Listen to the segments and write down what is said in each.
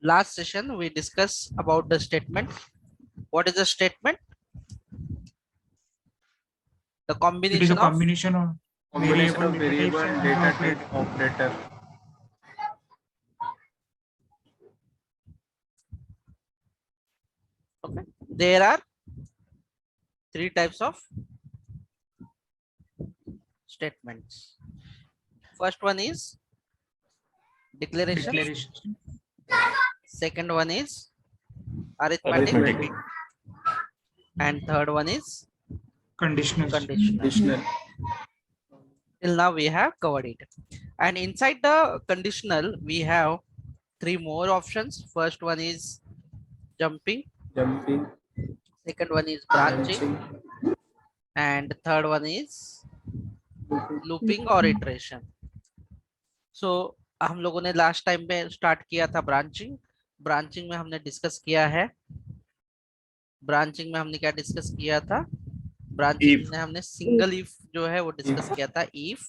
Last session we discussed about the statement. What is a statement? The It is a combination of combination of Combination of variable variable data data type type operator. okay. There are three types of statements. First one is declaration. declaration. Second one is arithmetic. And third one is Conditional. conditional. Conditional. Till now we have covered it. And inside the conditional we have three more options. First one is jumping. Jumping. Second one is branching. Branching. And third one is looping और iteration. So हम लोगों ने last time पे start किया था branching. Branching में हमने discuss किया है. ब्रांचिंग में हमने क्या डिस्कस किया था? ब्रांचिंग में हमने सिंगल इफ जो है वो डिस्कस किया था. If,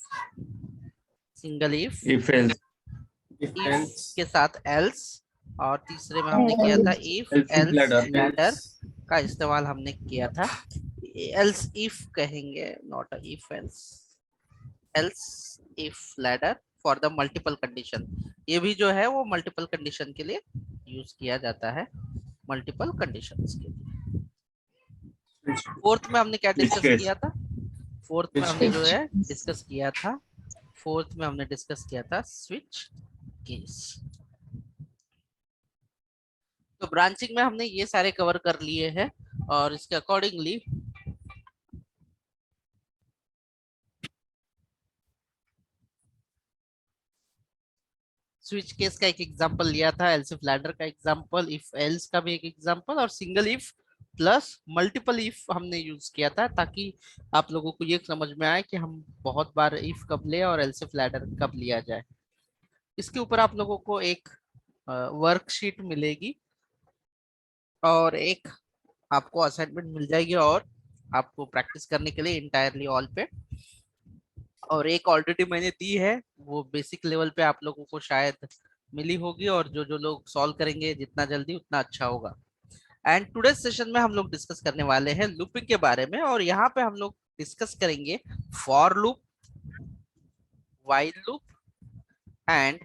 single if, if else, If if else. के साथ एल्स, और तीसरे में हमने किया था if else if else ladder. Ladder का इस्तेमाल हमने किया था. एल्स इफ कहेंगे, not if else. Else if ladder for the multiple condition. ये भी जो है वो मल्टीपल कंडीशन के लिए यूज किया जाता है. मल्टीपल कंडीशंस के लिए. फोर्थ में हमने क्या डिस्कस case? किया था? फोर्थ में Which हमने case? जो है डिस्कस किया था, फोर्थ में हमने डिस्कस किया था स्विच केस. तो ब्रांचिंग में हमने ये सारे कवर कर लिए हैं और इसके अकॉर्डिंगली स्विच केस का एक एग्जांपल लिया था, एल्स इफ लैडर का एग्जांपल, इफ एल्स का भी एक एग्जांपल, और single if plus multiple if हमने यूज किया था ताकि आप लोगों को ये समझ में आए कि हम बहुत बार इफ कब ले और एल्स इफ लैडर कब लिया जाए. इसके ऊपर आप लोगों को एक वर्कशीट मिलेगी और एक आपको असाइनमेंट मिल जाएगी और आपको प्रैक्टिस करने के लिए इंटायरली ऑल पे, और एक ऑलरेडी मैंने दी है वो बेसिक लेवल पे आप लोगों को शायद मिली होगी, और जो जो लोग सॉल्व करेंगे जितना जल्दी उतना अच्छा होगा. एंड टुडे सेशन में हम लोग डिस्कस करने वाले हैं लूपिंग के बारे में, और यहाँ पे हम लोग डिस्कस करेंगे for loop, while loop and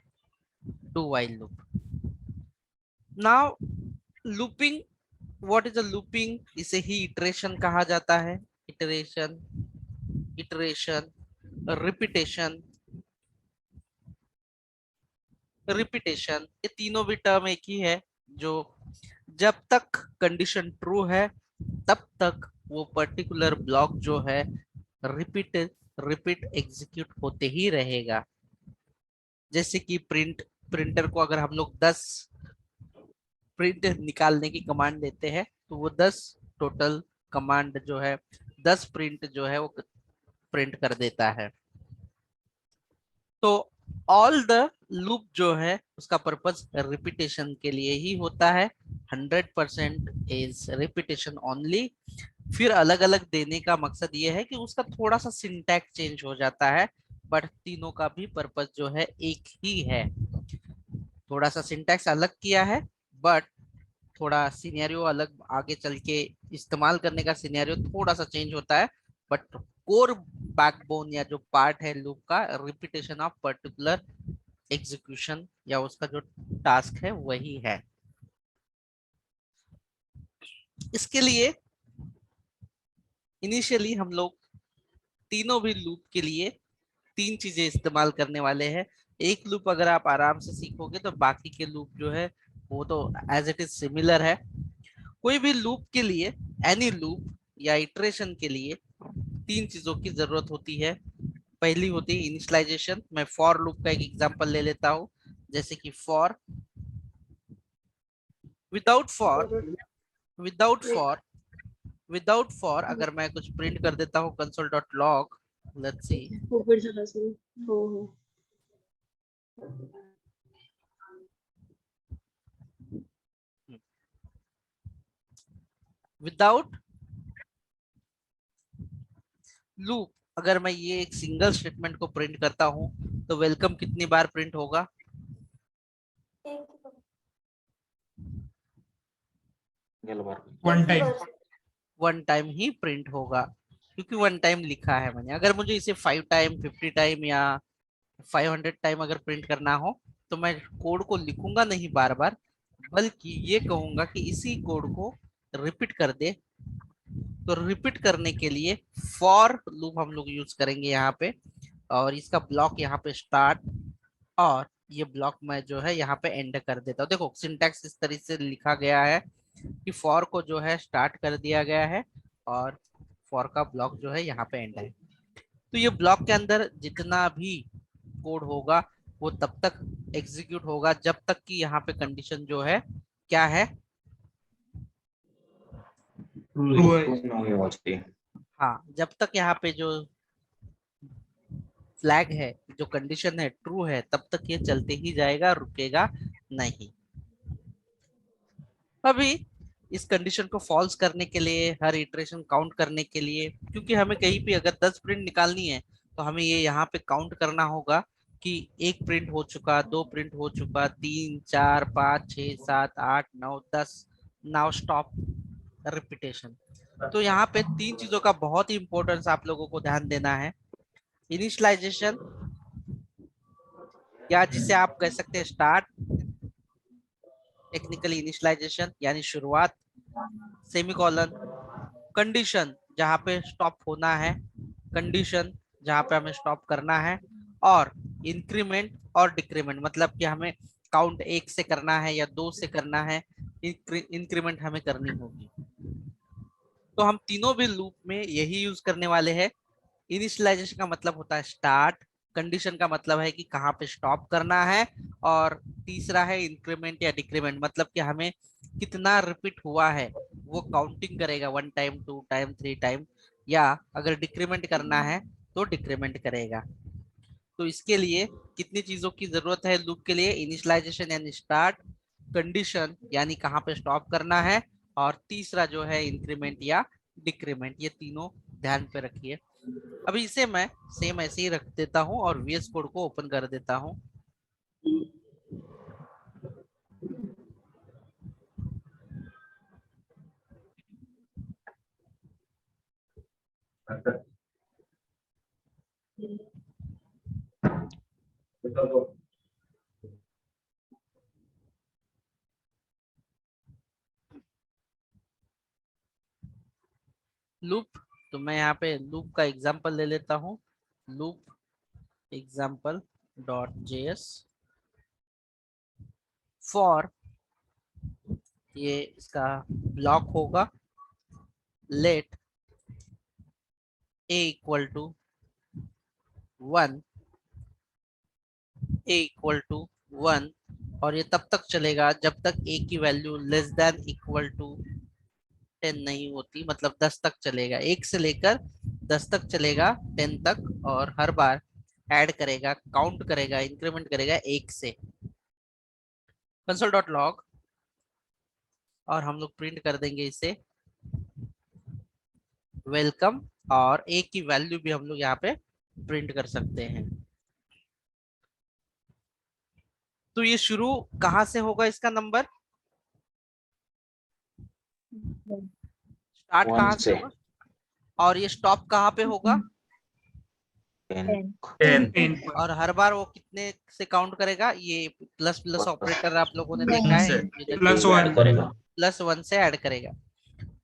do while loop. Now looping, what is a looping? इसे ही इटरेशन कहा जाता है. इटरेशन, इटरेशन, रिपीटेशन, रिपीटेशन, ये तीनों भी टर्म एक ही है. जो जब तक कंडीशन ट्रू है तब तक वो पर्टिकुलर ब्लॉक जो है रिपीट रिपीट एग्जीक्यूट होते ही रहेगा. जैसे कि प्रिंटर को अगर हम लोग 10 प्रिंट निकालने की कमांड देते हैं तो वो 10 टोटल कमांड जो है 10 प्रिंट जो है वो प्रिंट कर देता है. तो ऑल द लूप जो है उसका पर्पस रिपीटेशन के लिए ही होता है. 100% इज रिपीटेशन ओनली. फिर अलग अलग देने का मकसद ये है कि उसका थोड़ा सा सिंटैक्स चेंज हो जाता है, बट तीनों का भी पर्पस जो है एक ही है. थोड़ा सा सिंटैक्स अलग किया है बट थोड़ा सिनेरियो अलग, आगे चल के इस्तेमाल करने का सिनेरियो थोड़ा सा चेंज होता है, बट कोर बैकबोन या जो पार्ट है लूप का, रिपीटेशन ऑफ पर्टिकुलर एग्जीक्यूशन या उसका जो टास्क है वही है. इसके लिए इनिशियली हम लोग तीनों भी लूप के लिए तीन चीजें इस्तेमाल करने वाले हैं. एक लूप अगर आप आराम से सीखोगे तो बाकी के लूप जो है वो तो एज इट इज सिमिलर है. कोई भी लूप के लिए, एनी लूप या इटरेशन के लिए तीन चीजों की जरूरत होती है. पहली होती है इनिशियलाइजेशन. मैं फॉर लूप का एक एग्जांपल ले लेता हूं, जैसे कि for, without for, without for, without for अगर मैं कुछ प्रिंट कर देता हूं console.log, let's see, without loop अगर मैं ये एक सिंगल स्टेटमेंट को प्रिंट करता हूं तो वेलकम कितनी बार प्रिंट होगा? One time. वन टाइम ही प्रिंट होगा, क्योंकि वन टाइम लिखा है मैंने। अगर मुझे इसे 5 टाइम, 50 टाइम या 500 टाइम अगर प्रिंट करना हो तो मैं कोड को लिखूंगा नहीं बार बार, बल्कि ये कहूंगा कि इसी कोड को रिपीट कर दे। तो रिपीट करने के लिए फॉर लूप हम लोग यूज करेंगे यहाँ पे, और इसका ब्लॉक यहाँ पे स्टार्ट, और ये ब्लॉक मैं जो है यहाँ पे एंड कर देता हूँ। देखो सिंटैक्स इस तरीके से लिखा गया है कि फॉर को जो है स्टार्ट कर दिया गया है और फॉर का ब्लॉक जो है यहाँ पे एंड है। तो ये ब्लॉक के अंदर जितना भी कोड होगा वो तब तक एग्जीक्यूट होगा जब तक कि यहाँ पे कंडीशन जो है क्या है, हाँ, जब तक यहाँ पे जो फ्लैग है, जो कंडीशन है ट्रू है, तब तक ये चलते ही जाएगा, रुकेगा नहीं। अभी इस कंडीशन को फॉल्स करने के लिए, हर इटरेशन काउंट करने के लिए, क्योंकि हमें कहीं भी अगर 10 प्रिंट निकालनी है तो हमें ये यहाँ पे काउंट करना होगा कि 1 प्रिंट हो चुका, 2 प्रिंट हो चुका, 3 4 5 6 7 8 9 10, नाउ स्टॉप रिपीटेशन। तो यहाँ पे 3 चीजों का बहुत ही इंपॉर्टेंस आप लोगों को ध्यान देना है। इनिशियलाइजेशन, या जिसे आप कह सकते हैं स्टार्ट, टेक्निकली इनिशियलाइजेशन यानी शुरुआत, सेमीकोलन, कंडीशन जहां पे स्टॉप होना है, कंडीशन जहां पे हमें स्टॉप करना है, और इंक्रीमेंट और डिक्रीमेंट, मतलब कि हमें काउंट 1 से करना है या 2 से करना है, इंक्रीमेंट हमें करनी होगी। तो हम तीनों भी लूप में यही यूज करने वाले हैं। इनिशियलाइजेशन का मतलब होता है स्टार्ट, कंडीशन का मतलब है कि कहाँ पे स्टॉप करना है, और तीसरा है इंक्रीमेंट या डिक्रीमेंट, मतलब कि हमें कितना रिपीट हुआ है वो काउंटिंग करेगा, 1 टाइम 2 टाइम 3 टाइम, या अगर डिक्रीमेंट करना है तो डिक्रीमेंट करेगा। तो इसके लिए कितनी चीजों की जरूरत है लूप के लिए? इनिशियलाइजेशन यानी स्टार्ट, कंडीशन यानी कहाँ पे स्टॉप करना है, और तीसरा जो है इंक्रीमेंट या डिक्रीमेंट। ये तीनों ध्यान पे रखिए। अभी इसे मैं सेम ऐसे ही रख देता हूँ और VS कोड को ओपन कर देता हूँ। लूप, तो मैं यहाँ पे लूप का एग्जांपल ले लेता हूँ। Loop example dot JS for, ये इसका ब्लॉक होगा, let a equal to 1, a equal to 1, और ये तब तक चलेगा जब तक a की value less than equal to 10 नहीं होती, मतलब 10 तक चलेगा, 1 से लेकर 10 तक चलेगा, 10 तक, और हर बार ऐड करेगा, काउंट करेगा, इंक्रीमेंट करेगा 1 से। console.log, और हम लोग प्रिंट कर देंगे इसे वेलकम, और a की वैल्यू भी हम लोग यहाँ पे प्रिंट कर सकते हैं। तो ये शुरू कहाँ से होगा इसका नंबर? स्टार्ट कहाँ से होगा? और ये स्टॉप कहाँ पे होगा? 10 और हर बार वो कितने से काउंट करेगा? ये प्लस प्लस ऑपरेटर आप लोगों ने देखा है, +1 +1 से ऐड करेगा।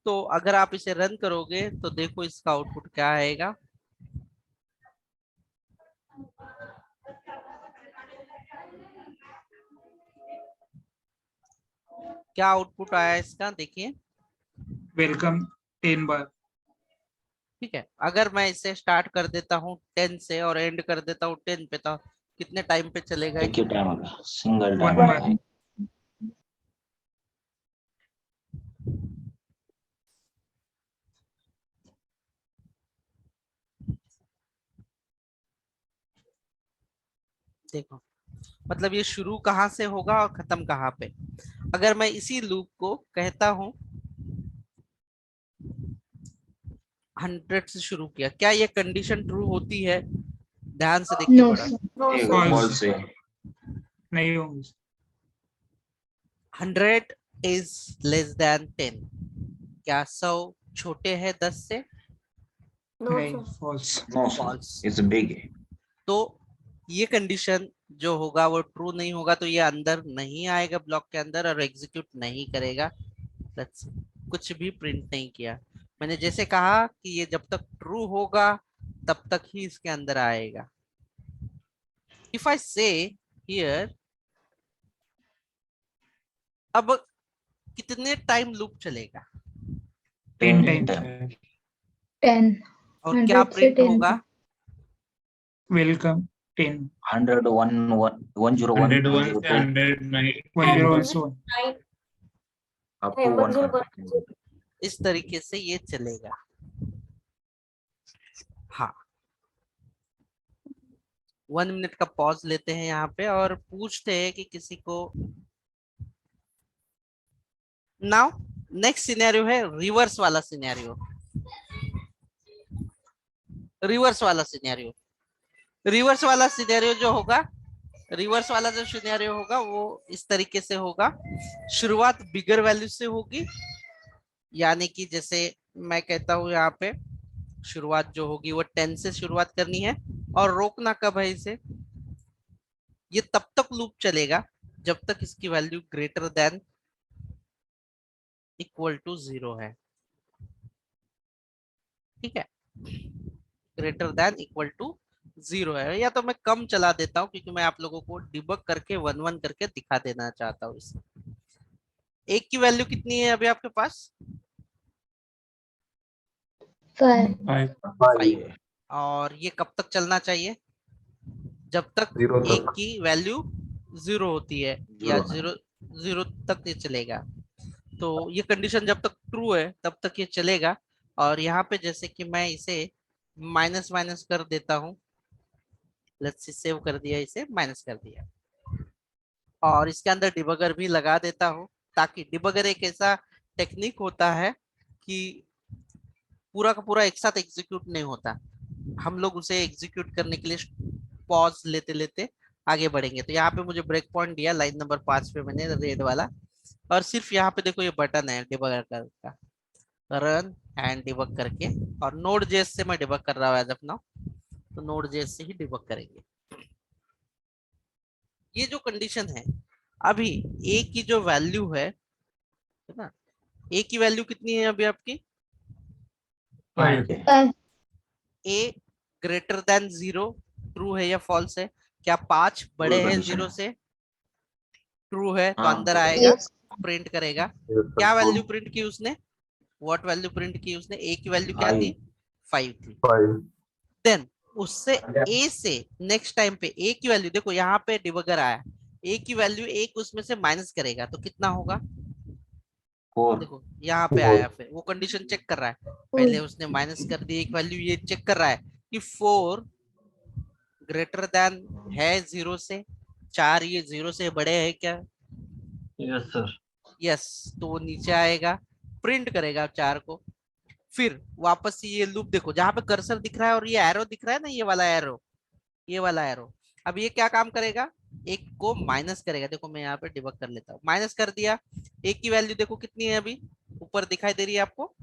तो अगर आप इसे रन करोगे तो देखो इसका आउटपुट क्या आएगा। क्या आउटपुट आया इसका, देखिए। वेलकम 10 बार। ठीक है, अगर मैं इसे स्टार्ट कर देता हूँ 10 से और एंड कर देता हूँ 10 पे, तो कितने टाइम पे चलेगा? एक ही टाइम होगा, सिंगल 1 टाइम बार। देखो, मतलब ये शुरू कहाँ से होगा और खत्म कहाँ पे। अगर मैं इसी लूप को कहता हूँ 100 से शुरू किया, क्या ये कंडीशन ट्रू होती है? ध्यान से देखिए बड़ा। False। फॉल्स है। नहीं होंगे। 100 is less than 10? क्या 100 छोटे है 10 से? नहीं, false. No, sir. False. It's big. तो ये कंडीशन जो होगा वो ट्रू नहीं होगा, तो ये अंदर नहीं आएगा ब्लॉक के अंदर और एग्जीक्यूट नहीं करेगा। Let's see. कुछ भी प्रिंट नहीं किया। मैंने जैसे कहा कि ये जब तक ट्रू होगा तब तक ही इसके अंदर आएगा। If I say here, अब कितने टाइम लूप चलेगा 10 10 times. 10 और क्या 100 से प्रिंट 10 होगा? Welcome 10. 100 101 101 से 102 109 1017. up to 100. इस तरीके से ये चलेगा। हाँ, 1 मिनट का पॉज लेते हैं यहाँ पे और पूछते हैं कि किसी को। नाउ नेक्स्ट सिनेरियो है रिवर्स वाला सिनेरियो। रिवर्स वाला सिनेरियो, रिवर्स वाला सिनेरियो जो होगा, रिवर्स वाला जो सिनेरियो होगा वो इस तरीके से होगा। शुरुआत बिगर वैल्यू से होगी, यानी कि जैसे मैं कहता हूं यहाँ पे शुरुआत जो होगी वो 10 से शुरुआत करनी है और रोकना कब है इसे? ये तब तक लूप चलेगा जब तक इसकी value greater than equal to 0 है। ठीक है, ग्रेटर देन इक्वल टू 0 है। या तो मैं कम चला देता हूं क्योंकि मैं आप लोगों को डिबग करके 1-1 करके दिखा देना चाहता हूँ। इसे एक की वैल्यू कितनी है अभी आपके पास? 5 5। और ये कब तक चलना चाहिए? जब तक 0 तक। एक की वैल्यू 0 होती है या 0 0 तक ये चलेगा। तो ये कंडीशन जब तक ट्रू है तब तक ये चलेगा। और यहाँ पे जैसे कि मैं इसे माइनस माइनस कर देता हूँ, लेट्स सी, सेव कर दिया, इसे माइनस कर दिया और इसके अंदर डिबगर भी लगा देता हूँ, ताकि डिबगर एक ऐसा टेक्निक होता है कि पूरा का पूरा एक साथ एग्जीक्यूट नहीं होता। हम लोग उसे एग्जीक्यूट करने के लिए पॉज लेते लेते आगे बढ़ेंगे। तो यहाँ पे मुझे ब्रेक पॉइंट दिया लाइन नंबर 5 पे मैंने, रेड वाला, और सिर्फ यहाँ पे देखो ये बटन है डिबगर का, रन एंड डिबग करके, और नोड जेएस से मैं डिबग कर रहा हूँ एज ऑफ नाउ, तो नोड जेएस से ही डिबग करेंगे। ये जो कंडीशन है अभी, ए की जो वैल्यू है ना, ए की वैल्यू कितनी है अभी आपकी? 5. ए ग्रेटर देन 0 ट्रू है या फॉल्स है? क्या 5 बड़े हैं condition 0 है। से? ट्रू है, तो हाँ, अंदर true है। आएगा, Yes. प्रिंट करेगा। क्या वैल्यू प्रिंट की उसने? व्हाट वैल्यू प्रिंट की उसने? ए की वैल्यू क्या थी? 5 थी। देन उससे ए से नेक्स्ट टाइम पे ए की वैल्यू देखो, यहाँ पे डिबगर आया, ए की वैल्यू एक उसमें से माइनस करेगा तो कितना होगा? 4 देखो यहाँ पे आया, फिर वो कंडीशन चेक कर रहा है, पहले उसने माइनस कर दी एक वैल्यू, ये चेक कर रहा है कि 4 ग्रेटर देन है 0 से, 4 ये 0 से बड़े है क्या? Yes sir. यस, तो वो नीचे आएगा, प्रिंट करेगा 4 को। फिर वापस से ये लूप देखो, जहां पे कर्सर दिख रहा है और ये एरो दिख रहा है ना, ये वाला एरो, ये वाला एरो, अब ये क्या काम करेगा? एक को माइनस करेगा। देखो मैं यहाँ पे डिबग कर लेता हूँ, माइनस कर दिया। एक की वैल्यू देखो कितनी है अभी, ऊपर दिखाई दे रही है आपको,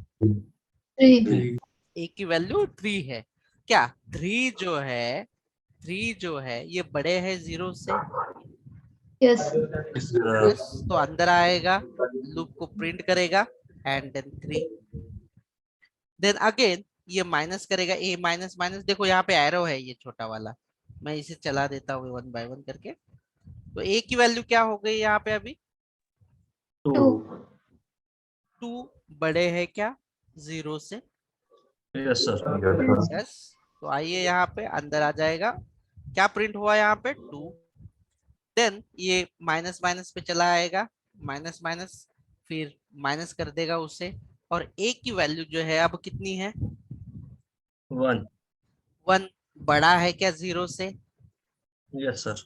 3 एक की वैल्यू 3 है। क्या 3 जो है ये बड़े है 0 से? yes Yes, तो अंदर आएगा, लूप को प्रिंट करेगा एंड देन 3, देन अगेन ये माइनस करेगा, ए माइनस माइनस, देखो यहाँ पे एरो है ये छोटा वाला, मैं इसे चला देता हूँ 1 बाय 1 करके। तो ए की वैल्यू क्या हो गई यहाँ पे अभी? 2 बड़े है क्या 0 से? Yes sir. यस, तो आइए यहाँ पे अंदर आ जाएगा, क्या प्रिंट हुआ यहाँ पे? 2। देन ये माइनस माइनस पे चला आएगा, माइनस माइनस, फिर माइनस कर देगा उसे, और ए की वैल्यू जो है अब कितनी है? 1। 1 बड़ा है क्या 0 से? Yes sir.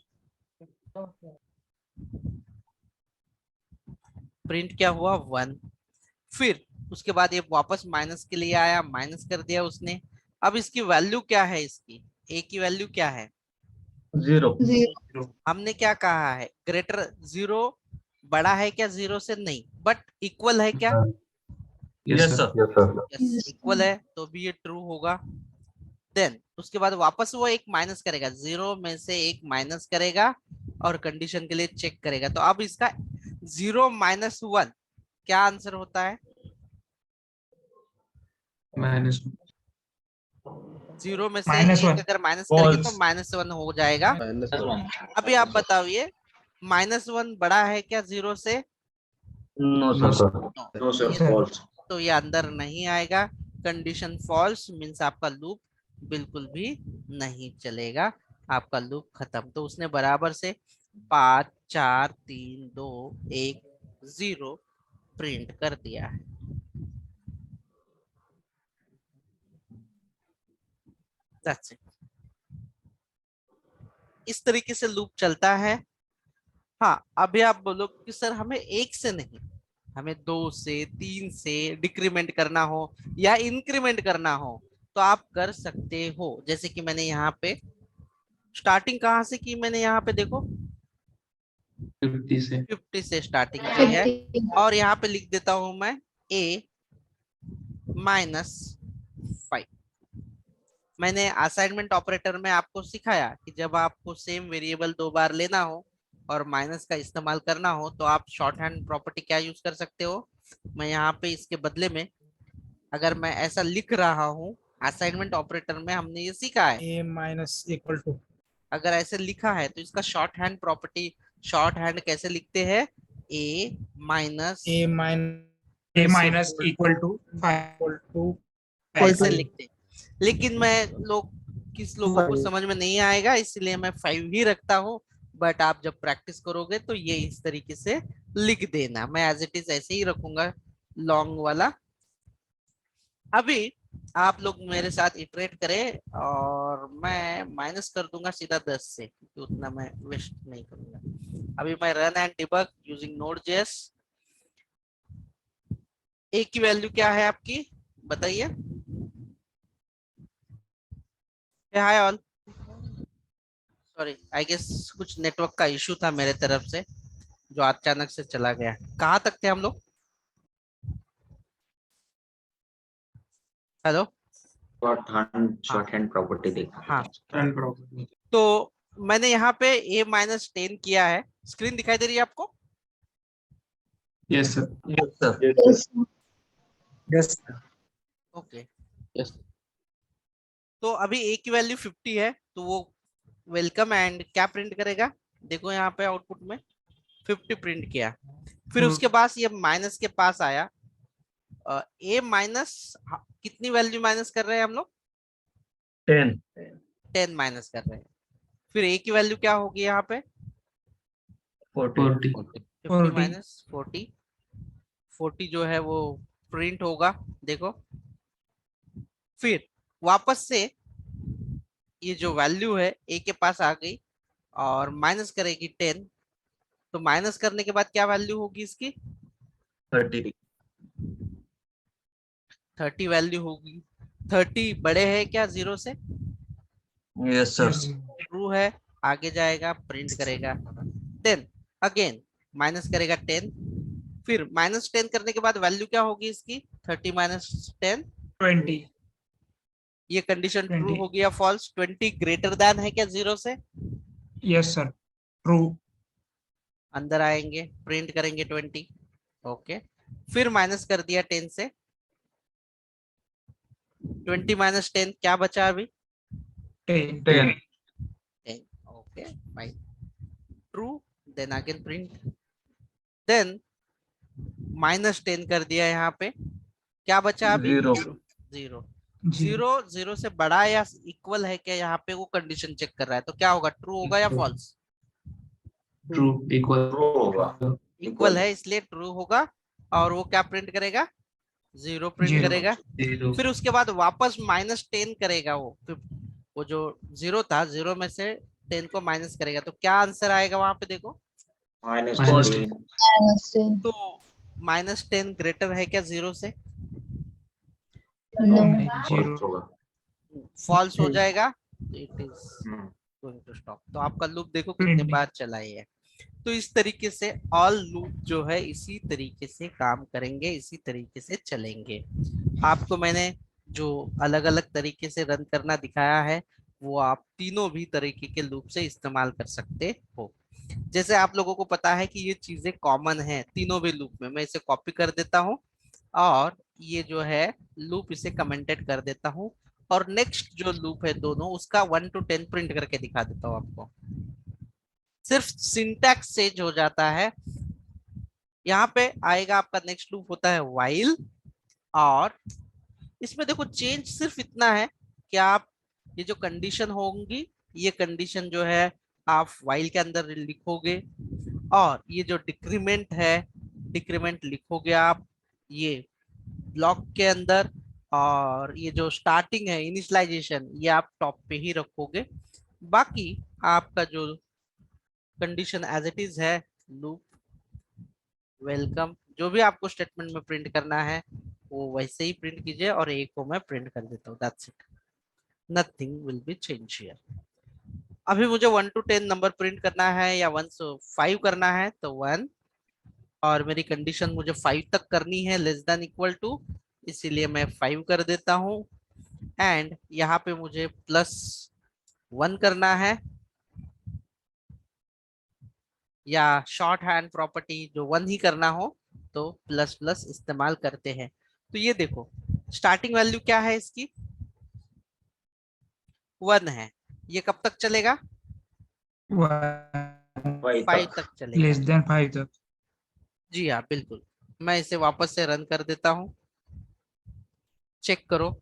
प्रिंट क्या हुआ? 1। फिर उसके बाद ये वापस माइनस के लिए आया, माइनस कर दिया उसने। अब इसकी वैल्यू क्या है? इसकी ए की वैल्यू क्या है? 0। 0 हमने क्या कहा है? ग्रेटर 0 बड़ा है क्या 0 से? नहीं, बट इक्वल है क्या? Yes, sir. यस, इक्वल है, तो भी ये ट्रू होगा। देन उसके बाद वापस वो एक माइनस करेगा, 0 में से एक माइनस करेगा और कंडीशन के लिए चेक करेगा। तो अब इसका 0 माइनस 1 क्या आंसर होता है? माइनस 0 में से -1 एक अगर माइनस करेंगे तो False. -1 हो जाएगा। अभी आप बताइए, -1 बड़ा है क्या 0 से? No, No, sir. No, sir, ये- false. तो ये अंदर नहीं आएगा। कंडीशन फॉल्स मीन्स आपका लूप बिल्कुल भी नहीं चलेगा, आपका लूप खत्म। तो उसने बराबर से 5 4 3 2 1 0 प्रिंट कर दिया है। That's it. इस तरीके से लूप चलता है। हाँ, अभी आप बोलो कि सर हमें एक से नहीं, हमें 2 से 3 से डिक्रीमेंट करना हो या इंक्रीमेंट करना हो तो आप कर सकते हो। जैसे कि मैंने यहाँ पे स्टार्टिंग कहाँ से की, मैंने यहाँ पे देखो 50 से 50 से स्टार्टिंग की है 50. और यहाँ पे लिख देता हूं मैं a -5। मैंने असाइनमेंट ऑपरेटर में आपको सिखाया कि जब आपको सेम वेरिएबल 2 बार लेना हो और माइनस का इस्तेमाल करना हो तो आप शॉर्ट हैंड प्रॉपर्टी क्या यूज कर सकते हो। मैं यहाँ पे इसके बदले में अगर मैं ऐसा लिख रहा हूँ, असाइनमेंट ऑपरेटर में हमने ये सीखा है, a minus equal to अगर ऐसे लिखा है तो इसका short hand property, short hand कैसे लिखते हैं, a minus a minus a minus equal to 5 equal to ऐसे लिखते हैं। लेकिन मैं लोग किस लोगों को समझ में नहीं आएगा इसलिए मैं 5 ही रखता हूँ, बट आप जब प्रैक्टिस करोगे तो ये इस तरीके से लिख देना। मैं एज इट इज ऐसे ही रखूंगा लॉन्ग वाला। अभी आप लोग मेरे साथ इटरेट करें और मैं माइनस कर दूंगा सीधा 10 से, क्योंकि उतना मैं वेस्ट नहीं करूंगा। अभी मैं run and debug using Node JS. A की वैल्यू क्या है आपकी, बताइए। Hi all, sorry I guess कुछ नेटवर्क का इशू था मेरे तरफ से जो अचानक से चला गया। कहाँ तक थे हम लोग? हेलो, Short hand property देखा। हाँ, and property. तो मैंने यहाँ पे a-10 किया है। स्क्रीन दिखाई दे रही है आपको? Yes, sir. Yes, sir. Yes. yes okay, Yes. तो अभी a की वैल्यू 50 है तो वो वेलकम एंड क्या प्रिंट करेगा, देखो यहाँ पे आउटपुट में 50 प्रिंट किया। फिर उसके बाद ये माइनस के पास आया, a माइनस कितनी वैल्यू माइनस कर रहे हैं हम लोग? 10. 10 माइनस कर रहे हैं। फिर a की वैल्यू क्या होगी यहाँ पे? 40. 50 माइनस 40, 40 जो है वो प्रिंट होगा, देखो। फिर वापस से ये जो वैल्यू है a के पास आ गई और माइनस करेगी 10, तो माइनस करने के बाद क्या वैल्यू होगी इसकी? 30. 30 वैल्यू होगी। 30 बड़े है क्या 0 से? Yes, sir. Yes. ट्रू है, आगे जाएगा प्रिंट करेगा। देन अगेन माइनस करेगा 10, फिर -10 करने के बाद वैल्यू क्या होगी इसकी? 30 माइनस 10, 20. ये कंडीशन ट्रू 20. होगी या फॉल्स? 20 ग्रेटर देन है क्या 0 से? Yes, sir. True. अंदर आएंगे प्रिंट करेंगे 20, ओके। फिर माइनस कर दिया 10 से, 20 माइनस 10 क्या बचा अभी? 10. 10. 10, okay fine, true. Then again print, then -10 कर दिया यहाँ पे, क्या बचा अभी? 0. 0। 0. 0 से बड़ा या इक्वल है क्या, यहाँ पे वो कंडीशन चेक कर रहा है, तो क्या होगा, ट्रू होगा या फॉल्स? True. Equal. True होगा। इक्वल है इसलिए ट्रू होगा। और वो क्या प्रिंट करेगा? 0 प्रिंट 0. करेगा। 0. फिर उसके बाद वापस -10 करेगा, वो जो 0 था 0 में से 10 को माइनस करेगा, तो क्या आंसर आएगा वहां पे देखो? Minus Minus 10. -10. तो -10 ग्रेटर है क्या 0 से? No. 0. False होगा। फॉल्स हो जाएगा, it is hmm. Going to stop. तो आपका लूप देखो कितने बार चला है। तो इस तरीके से ऑल लूप जो है इसी तरीके से काम करेंगे, इसी तरीके से चलेंगे। आपको मैंने जो अलग अलग तरीके से रन करना दिखाया है वो आप तीनों भी तरीके के लूप से इस्तेमाल कर सकते हो। जैसे आप लोगों को पता है कि ये चीजें कॉमन है तीनों भी लूप में, मैं इसे कॉपी कर देता हूँ और ये जो है लूप इसे कमेंटेड कर देता हूँ, और नेक्स्ट जो लूप है दोनों उसका 1 to 10 प्रिंट करके दिखा देता हूँ आपको। सिर्फ सिंटैक्स चेंज हो जाता है। यहाँ पे आएगा आपका नेक्स्ट लूप होता है व्हाइल, और इसमें देखो चेंज सिर्फ इतना है कि आप ये जो कंडीशन होंगी ये कंडीशन जो है आप व्हाइल के अंदर लिखोगे, और ये जो डिक्रीमेंट है डिक्रीमेंट लिखोगे आप ये ब्लॉक के अंदर, और ये जो स्टार्टिंग है इनिशियलाइजेशन ये आप टॉप पे ही रखोगे। बाकी आपका जो कंडीशन एज इट इज है लूप वेलकम जो भी आपको स्टेटमेंट में प्रिंट करना है वो वैसे ही प्रिंट कीजिए, और एक को मैं प्रिंट कर देता हूँ, that's it, nothing will be change here. अभी मुझे 1 to 10 नंबर प्रिंट करना है या 1 से 5 करना है तो 1, और मेरी कंडीशन मुझे 5 तक करनी है लेस देन इक्वल टू, इसीलिए मैं 5 कर देता हूँ। एंड यहाँ पे मुझे +1 करना है, या शॉर्ट हैंड प्रॉपर्टी जो 1 ही करना हो तो प्लस प्लस इस्तेमाल करते हैं। तो ये देखो स्टार्टिंग वैल्यू क्या है इसकी 1 है, ये कब तक चलेगा 5 तक चलेगा। लेस देन 5 तक। जी हाँ बिल्कुल, मैं इसे वापस से रन कर देता हूँ, चेक करो।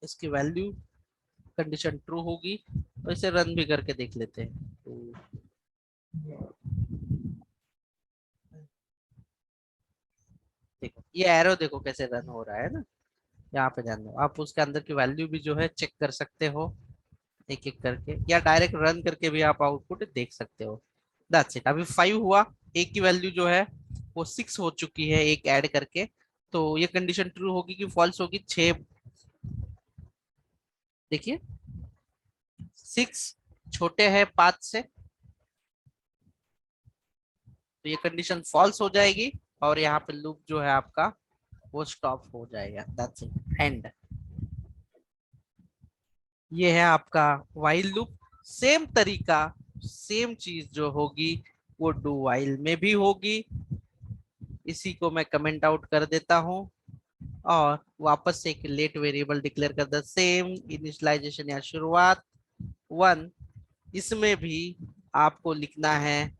इसकी वैल्यू कंडीशन ट्रू होगी, तो इसे रन भी करके देख लेते हैं। तो देखो ये एरो देखो कैसे रन हो रहा है ना, यहाँ पे ध्यान दो। आप उसके अंदर की वैल्यू भी जो है चेक कर सकते हो एक एक करके, या डायरेक्ट रन करके भी आप आउटपुट देख सकते हो। That's it. अभी 5 हुआ, एक की वैल्यू जो है वो 6 हो चुकी है एक ऐड करके, तो ये कंडीशन ट्रू होगी कि फॉल्स होगी 6। देखिए 6 छोटे है 5 से, तो ये कंडीशन फॉल्स हो जाएगी और यहाँ पे लूप जो है आपका वो स्टॉप हो जाएगा। That's it, and. ये है आपका व्हाइल लूप। सेम तरीका सेम चीज जो होगी वो डू व्हाइल में भी होगी। इसी को मैं कमेंट आउट कर देता हूँ और वापस से एक लेट वेरिएबल डिक्लेयर कर द सेम इनिशियलाइजेशन या शुरुआत 1। इसमें भी आपको लिखना है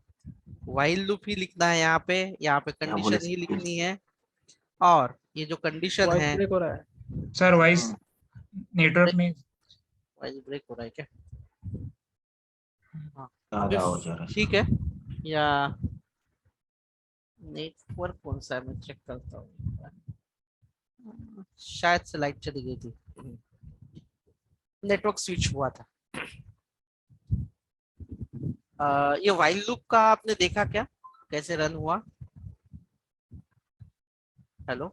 व्हाइल लूप ही लिखना है, यहाँ पे कंडीशन ही लिखनी है, और ये जो कंडीशन वॉइस है ब्रेक हो रहा है। सर वाइस नेटवर्क में वॉइस ब्रेक हो रहा है क्या? हाँ ज्यादा हो जा रहा है। ठीक है, या नेटवर्क कौन सा है मैं चेक करता हूँ, शायद से लाइट चली गई थी, नेटवर्क स्विच हुआ था। ये व्हाइल लूप का आपने देखा क्या कैसे रन हुआ? हेलो,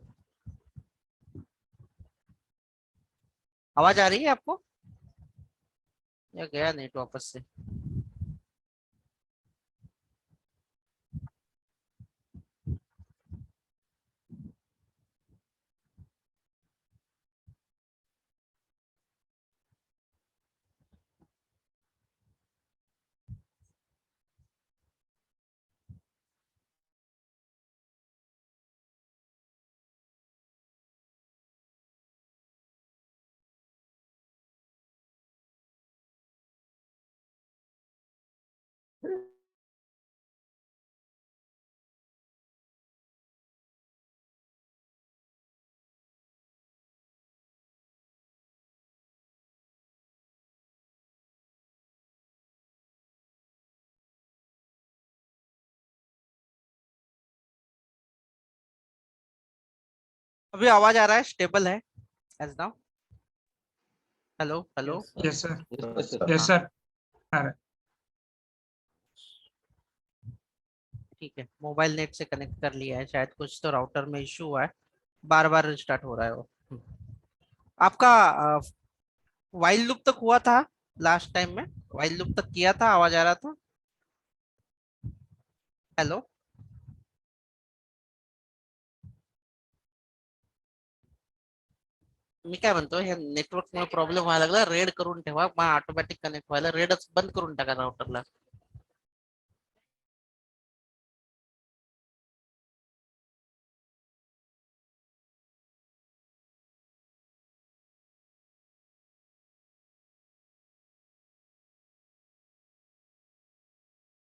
आवाज आ रही है आपको या गया नेट वापस से? अभी आवाज आ रहा है, स्टेबल है as now? Hello hello. Yes sir Yes, yes sir ठीक है, मोबाइल नेट से कनेक्ट कर लिया है, शायद कुछ तो राउटर में इशू हुआ है, बार बार रिस्टार्ट हो रहा है वो। आपका वाइल लूप तक हुआ था लास्ट टाइम में, वाइल लूप तक किया था, आवाज आ रहा था? हॅलो, मी काय म्हणतो, ह्या नेटवर्क मुळे प्रॉब्लेम व्हायला लागला. रेड करून ठेवा, मग ऑटोमॅटिक कनेक्ट व्हायला. रेडच बंद करून टाका राउटरला.